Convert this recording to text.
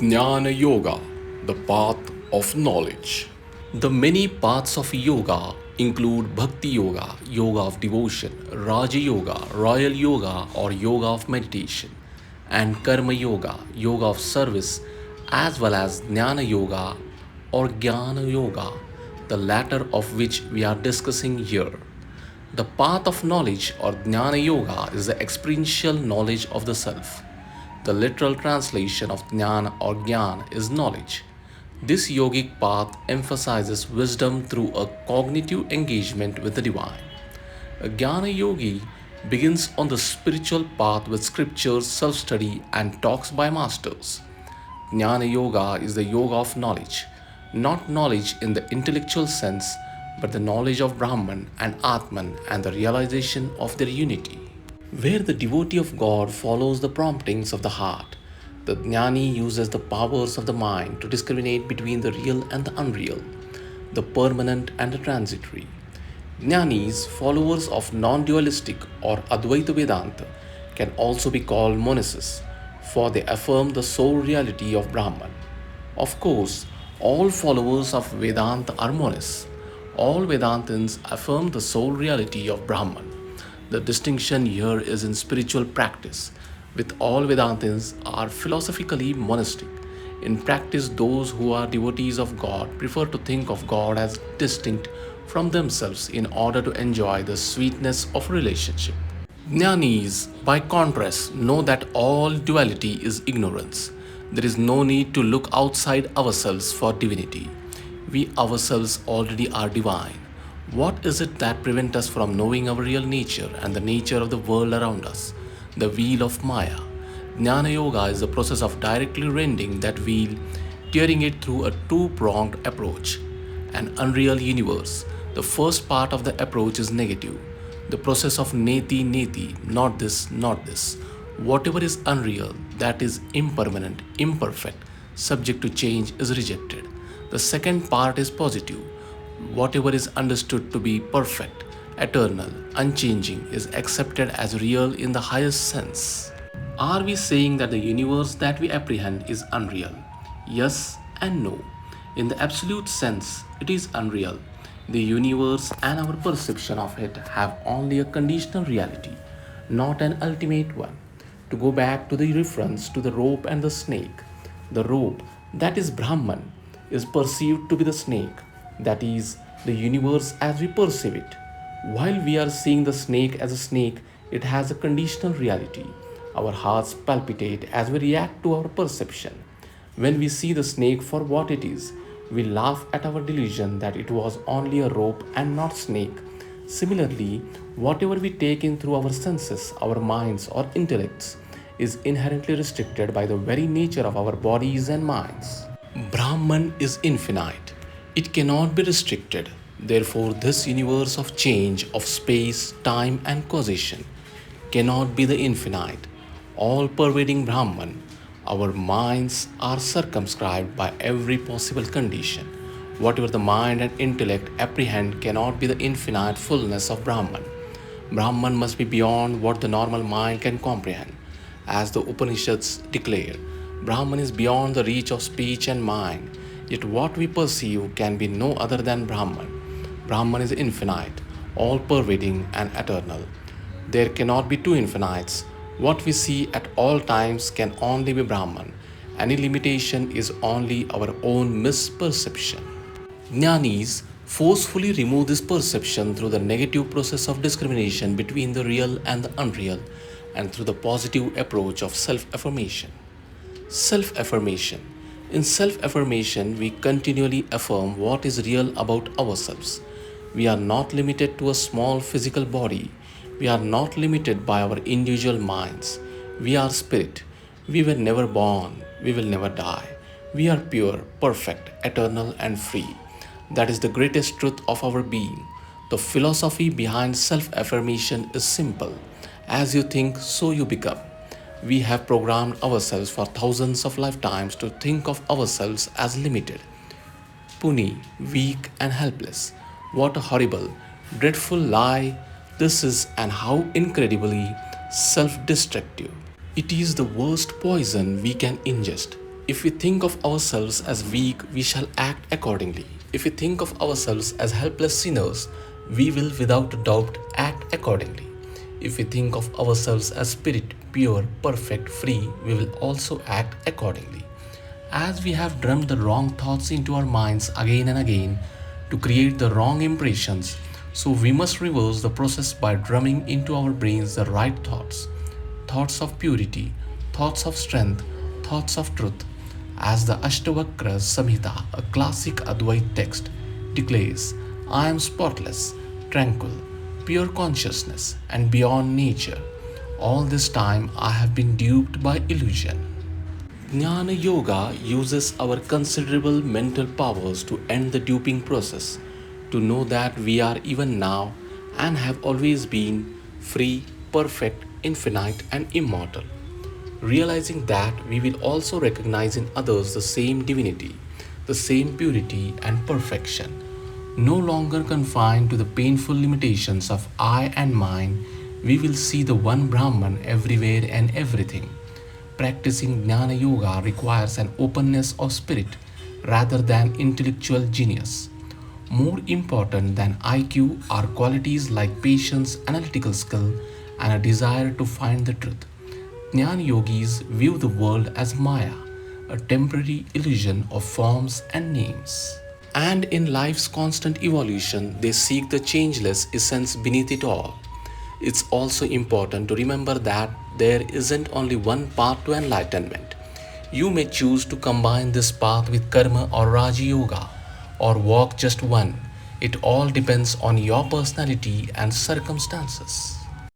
Jnana the path of knowledge. The many paths of yoga include Bhakti Yoga, yoga of devotion, Raja Yoga, royal yoga or yoga of meditation, and Karma Yoga, yoga of service, as well as Jnana Yoga or Gyana Yoga, the latter of which we are discussing here. The path of knowledge or Jnana Yoga is the experiential knowledge of the self. The literal translation of Jnana or Gyan is knowledge. This yogic path emphasizes wisdom through a cognitive engagement with the divine. A Jnana yogi begins on the spiritual path with scriptures, self study, and talks by masters. Jnana Yoga is the yoga of knowledge, not knowledge in the intellectual sense, but the knowledge of Brahman and Atman and the realization of their unity. Where the devotee of God follows the promptings of the heart, the jnani uses the powers of the mind to discriminate between the real and the unreal, the permanent and the transitory. Jnanis, followers of non dualistic or Advaita Vedanta, can also be called monasists, for they affirm the sole reality of Brahman. Of course, all followers of Vedanta are monists. All Vedantins affirm the sole reality of Brahman. The distinction here is in spiritual practice, with all Vedantins are philosophically monastic. In practice, those who are devotees of God prefer to think of God as distinct from themselves in order to enjoy the sweetness of relationship. Jnanis, by contrast, know that all duality is ignorance. There is no need to look outside ourselves for divinity. We ourselves already are divine. What is it that prevents us from knowing our real nature and the nature of the world around us? The wheel of Maya. Jnana Yoga is the process of directly rending that wheel, tearing it through a two-pronged approach. An unreal universe. The first part of the approach is negative. The process of neti neti, not this, not this. Whatever is unreal, that is impermanent, imperfect, subject to change, is rejected. The second part is positive. Whatever is understood to be perfect, eternal, unchanging is accepted as real in the highest sense. Are we saying that the universe that we apprehend is unreal? Yes and no. In the absolute sense, it is unreal. The universe and our perception of it have only a conditional reality, not an ultimate one. To go back to the reference to the rope and the snake, the rope, that is Brahman, is perceived to be the snake, that is, the universe as we perceive it. While we are seeing the snake as a snake, it has a conditional reality. Our hearts palpitate as we react to our perception. When we see the snake for what it is, we laugh at our delusion that it was only a rope and not snake. Similarly, whatever we take in through our senses, our minds, or intellects is inherently restricted by the very nature of our bodies and minds. Brahman is infinite. It cannot be restricted. Therefore, this universe of change, of space, time, and causation cannot be the infinite, all pervading Brahman. Our minds are circumscribed by every possible condition. Whatever the mind and intellect apprehend cannot be the infinite fullness of Brahman. Brahman must be beyond what the normal mind can comprehend. As the Upanishads declare, Brahman is beyond the reach of speech and mind, yet what we perceive can be no other than Brahman. Brahman is infinite, all pervading, and eternal. There cannot be two infinites. What we see at all times can only be Brahman. Any limitation is only our own misperception. Jnanis forcefully remove this perception through the negative process of discrimination between the real and the unreal, and through the positive approach of self affirmation. Self affirmation. In self affirmation, we continually affirm what is real about ourselves. We are not limited to a small physical body. We are not limited by our individual minds. We are spirit. We were never born. We will never die. We are pure, perfect, eternal, and free. That is the greatest truth of our being. The philosophy behind self affirmation is simple. As you think, so you become. We have programmed ourselves for thousands of lifetimes to think of ourselves as limited, puny, weak, and helpless. What a horrible, dreadful lie this is, and how incredibly self destructive. It is the worst poison we can ingest. If we think of ourselves as weak, we shall act accordingly. If we think of ourselves as helpless sinners, we will without a doubt act accordingly. If we think of ourselves as spirit, pure, perfect, free, we will also act accordingly. As we have drummed the wrong thoughts into our minds again and again to create the wrong impressions, so we must reverse the process by drumming into our brains the right thoughts, thoughts of purity, thoughts of strength, thoughts of truth. As the Ashtavakra Samhita, a classic Advait text, declares, I am spotless, tranquil, pure consciousness, and beyond nature. All this time I have been duped by illusion. Jnana Yoga uses our considerable mental powers to end the duping process, to know that we are even now and have always been free, perfect, infinite, and immortal. Realizing that we will also recognize in others the same divinity, the same purity and perfection, no longer confined to the painful limitations of I and mine, we will see the one Brahman everywhere and everything. Practicing Jnana Yoga requires an openness of spirit rather than intellectual genius. More important than IQ are qualities like patience, analytical skill, and a desire to find the truth. Jnana yogis view the world as Maya, a temporary illusion of forms and names. And in life's constant evolution, they seek the changeless essence beneath it all. It's also important to remember that there isn't only one path to enlightenment. You may choose to combine this path with karma or Raja Yoga, or walk just one. It all depends on your personality and circumstances.